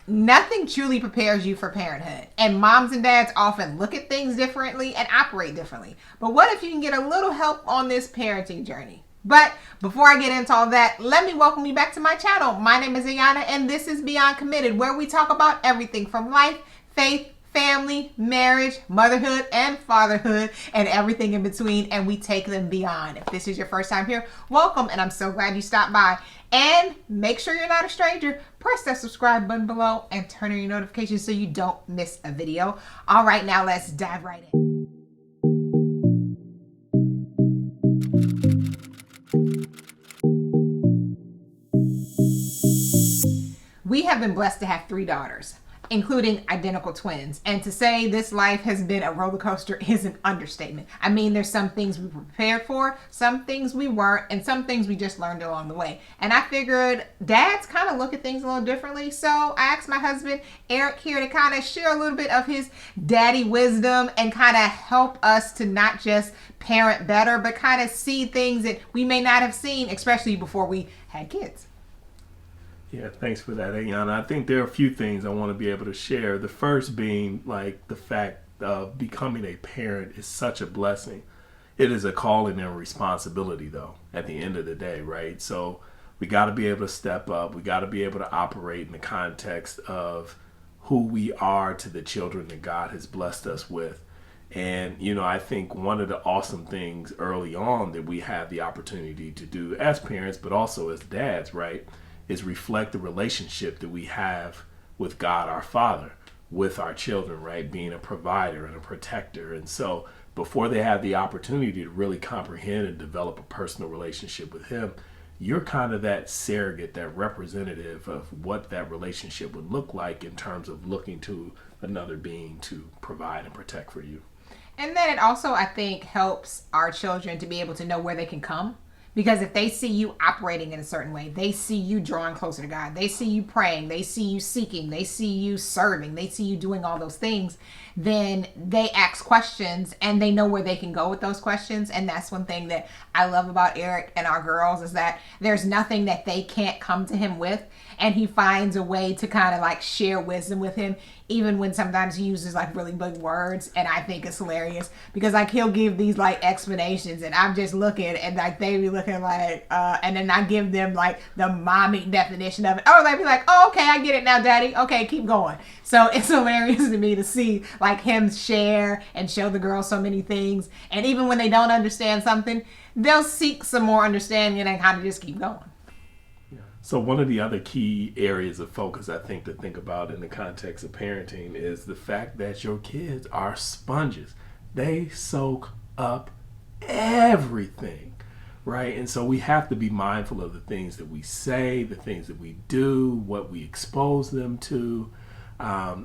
Nothing truly prepares you for parenthood, and moms and dads often look at things differently and operate differently. But what if you can get a little help on this parenting journey? But before I get into all that, let me welcome you back to my channel. My name is Ayana, and this is Beyond Committed, where we talk about everything from life, faith, family, marriage, motherhood, and fatherhood, and everything in between, and we take them beyond. If this is your first time here, welcome, and I'm so glad you stopped by. And make sure you're not a stranger. Press that subscribe button below and turn on your notifications so you don't miss a video. All right, now let's dive right in. We have been blessed to have 3 daughters, including identical twins. And to say this life has been a roller coaster is an understatement. I mean, there's some things we were prepared for, some things we weren't, and some things we just learned along the way. And I figured dads kind of look at things a little differently. So I asked my husband, Eric, here to kind of share a little bit of his daddy wisdom and kind of help us to not just parent better, but kind of see things that we may not have seen, especially before we had kids. Yeah, thanks for that, Ayana. I think there are a few things I want to be able to share. The first being like the fact of becoming a parent is such a blessing. It is a calling and a responsibility, though, at the end of the day, right? So we got to be able to step up. We got to be able to operate in the context of who we are to the children that God has blessed us with. And, you know, I think one of the awesome things early on that we have the opportunity to do as parents, but also as dads, right, is reflect the relationship that we have with God our Father, with our children, right? Being a provider and a protector. And so before they have the opportunity to really comprehend and develop a personal relationship with Him, you're kind of that surrogate, that representative of what that relationship would look like in terms of looking to another being to provide and protect for you. And then it also, I think, helps our children to be able to know where they can come. Because if they see you operating in a certain way, they see you drawing closer to God, they see you praying, they see you seeking, they see you serving, they see you doing all those things, then they ask questions and they know where they can go with those questions. And that's one thing that I love about Eric and our girls is that there's nothing that they can't come to him with. And he finds a way to kind of like share wisdom with him, even when sometimes he uses like really big words. And I think it's hilarious because like he'll give these like explanations and I'm just looking and like they be looking like, and then I give them like the mommy definition of it. Oh, they'd be like, oh, okay, I get it now, daddy. Okay, keep going. So it's hilarious to me to see like him share and show the girls so many things. And even when they don't understand something, they'll seek some more understanding and kind of just keep going. So one of the other key areas of focus I think to think about in the context of parenting is the fact that your kids are sponges. They soak up everything, right? And so we have to be mindful of the things that we say, the things that we do, what we expose them to.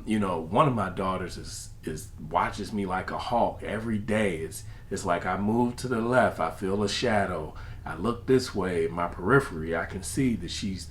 You know, one of my daughters is watches me like a hawk every day. It's like I move to the left, I feel a shadow. I look this way, in my periphery, I can see that she's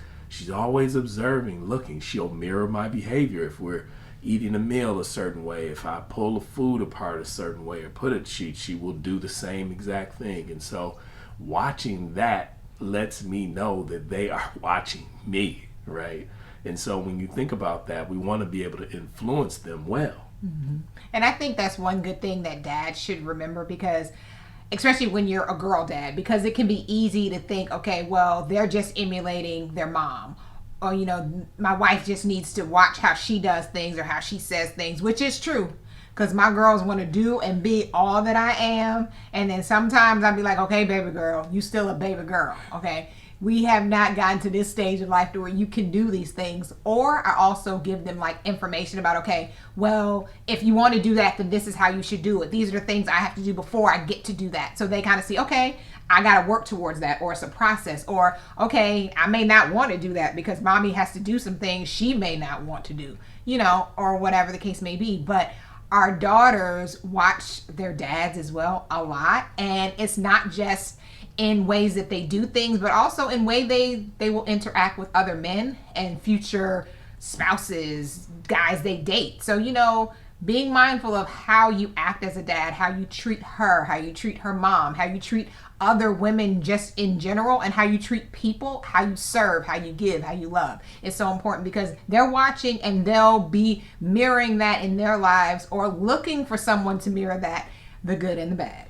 always observing, looking. She'll mirror my behavior if we're eating a meal a certain way. If I pull the food apart a certain way or put it, she will do the same exact thing. And so watching that lets me know that they are watching me, right? And so when you think about that, we want to be able to influence them well. Mm-hmm. And I think that's one good thing that dads should remember, because especially when you're a girl dad, because it can be easy to think, okay, well, they're just emulating their mom. Or, you know, my wife just needs to watch how she does things or how she says things, which is true. Because my girls want to do and be all that I am. And then sometimes I'll be like, okay, baby girl, you still a baby girl, okay? We have not gotten to this stage of life to where you can do these things. Or I also give them like information about, okay, well, if you want to do that, then this is how you should do it. These are the things I have to do before I get to do that. So they kind of see, okay, I got to work towards that, or it's a process. Or, okay, I may not want to do that because mommy has to do some things she may not want to do, you know, or whatever the case may be. But our daughters watch their dads as well a lot. And it's not just in ways that they do things, but also in way they will interact with other men and future spouses, guys they date. So, you know, being mindful of how you act as a dad, how you treat her mom, how you treat other women just in general, and how you treat people, how you serve, how you give, how you love. It's so important because they're watching and they'll be mirroring that in their lives or looking for someone to mirror that, the good and the bad.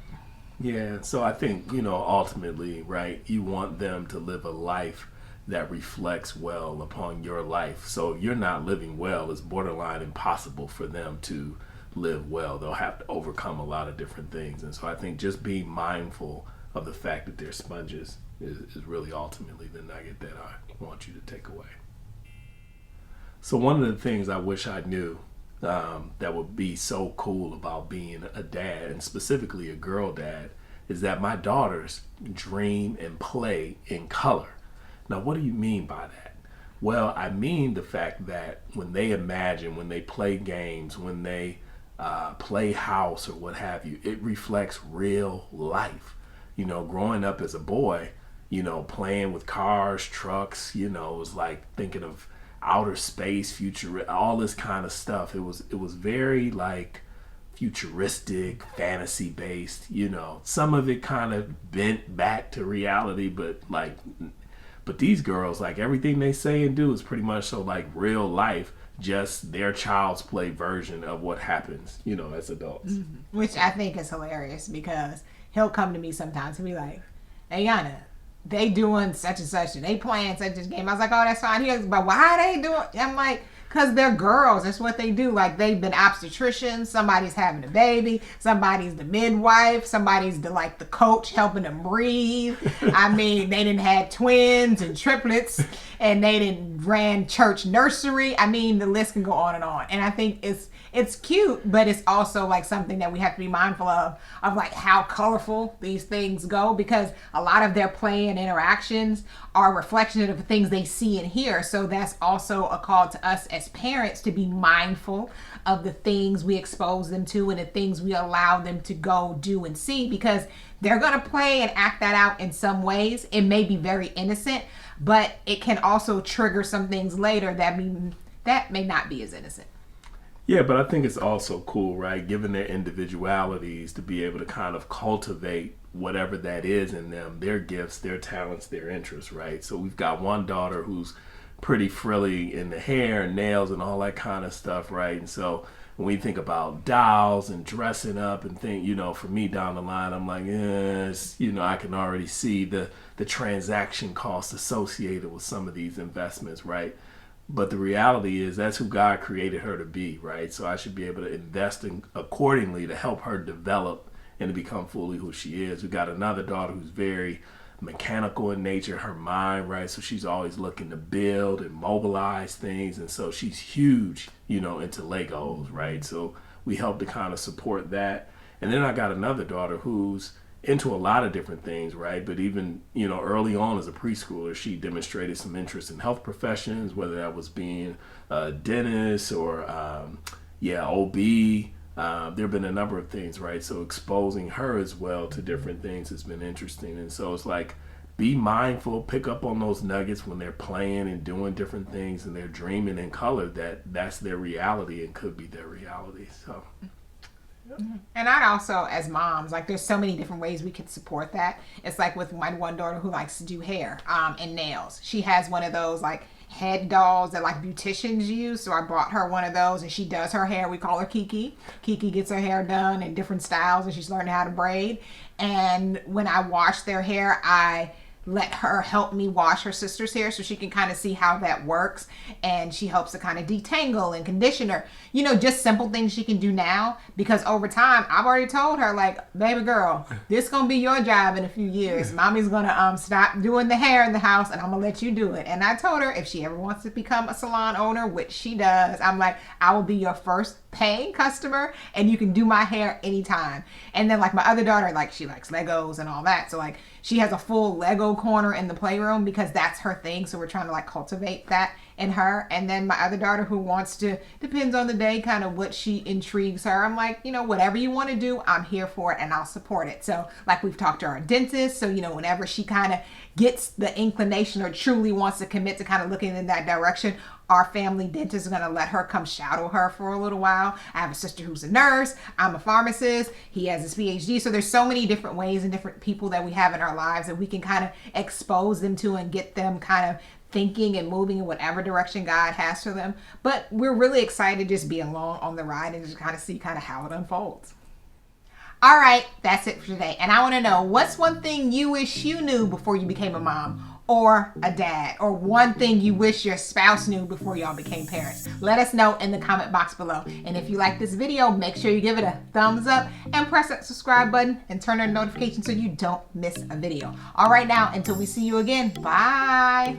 Yeah, so I think, you know, ultimately, right, you want them to live a life that reflects well upon your life. So if you're not living well, it's borderline impossible for them to live well. They'll have to overcome a lot of different things. And so I think just being mindful of the fact that they're sponges is really ultimately the nugget that I want you to take away. So one of the things I wish I knew that would be so cool about being a dad, and specifically a girl dad, is that my daughters dream and play in color. Now, what do you mean by that? Well, I mean the fact that when they imagine, when they play games, when they play house or what have you, it reflects real life. You know, growing up as a boy, you know, playing with cars, trucks, you know, it was like thinking of outer space, future, all this kind of stuff. It was very like futuristic, fantasy based, you know. Some of it kind of bent back to reality, but these girls, like everything they say and do is pretty much so like real life, just their child's play version of what happens, you know, as adults. Mm-hmm. Which I think is hilarious because he'll come to me sometimes and be like, "Hey, Yana, they doing such and such and they playing such a game." I was like, "Oh, that's fine." He goes, "But why are they doing?" I'm like, "Because they're girls. That's what they do. Like, they've been obstetricians. Somebody's having a baby. Somebody's the midwife. Somebody's the coach helping them breathe. I mean, they didn't have twins and triplets, and they didn't ran church nursery. I mean, the list can go on and on. And I think it's cute, but it's also like something that we have to be mindful of like how colorful these things go, because a lot of their play and interactions are a reflection of the things they see and hear. So that's also a call to us as parents to be mindful of the things we expose them to and the things we allow them to go do and see, because they're going to play and act that out in some ways. It may be very innocent, but it can also trigger some things later that may not be as innocent. Yeah, but I think it's also cool, right? Given their individualities, to be able to kind of cultivate whatever that is in them, their gifts, their talents, their interests, right? So we've got one daughter who's pretty frilly in the hair and nails and all that kind of stuff, right? And so when we think about dolls and dressing up and think, you know, for me down the line, I'm like, you know, I can already see the transaction costs associated with some of these investments, right? But the reality is that's who God created her to be, right? So I should be able to invest in accordingly to help her develop and to become fully who she is. We got another daughter who's very mechanical in nature, her mind, right? So she's always looking to build and mobilize things. And so she's huge, you know, into Legos, right? So we help to kind of support that. And then I got another daughter who's into a lot of different things, right? But even, you know, early on as a preschooler, she demonstrated some interest in health professions, whether that was being a dentist or, OB. There have been a number of things, right? So exposing her as well to different things has been interesting. And so it's like, be mindful, pick up on those nuggets when they're playing and doing different things and they're dreaming in color, that's their reality and could be their reality. So... And I'd also, as moms, like there's so many different ways we can support that. It's like with my one daughter who likes to do hair and nails. She has one of those like head dolls that like beauticians use. So I bought her one of those and she does her hair. We call her Kiki. Kiki gets her hair done in different styles and she's learning how to braid. And when I wash their hair, I let her help me wash her sister's hair so she can kind of see how that works, and she helps to kind of detangle and condition her, you know, just simple things she can do now, because over time I've already told her, like, baby girl, this gonna be your job in a few years. Mommy's gonna stop doing the hair in the house and I'm gonna let you do it. And I told her if she ever wants to become a salon owner, which she does, I'm like, I will be your first paying customer and you can do my hair anytime. And then like my other daughter, like she likes Legos and all that, so like she has a full Lego corner in the playroom because that's her thing. So we're trying to like cultivate that in her. And then my other daughter who wants to, depends on the day, kind of what she intrigues her. I'm like, you know, whatever you want to do, I'm here for it and I'll support it. So like we've talked to our dentist. So, you know, whenever she kind of gets the inclination or truly wants to commit to kind of looking in that direction, our family dentist is going to let her come shadow her for a little while. I have a sister who's a nurse. I'm a pharmacist. He has his PhD. So there's so many different ways and different people that we have in our lives that we can kind of expose them to and get them kind of thinking and moving in whatever direction God has for them. But we're really excited to just be along on the ride and just kind of see kind of how it unfolds. All right, that's it for today. And I want to know, what's one thing you wish you knew before you became a mom or a dad, or one thing you wish your spouse knew before y'all became parents? Let us know in the comment box below. And if you like this video, make sure you give it a thumbs up and press that subscribe button and turn on notifications so you don't miss a video. All right, now, until we see you again, bye.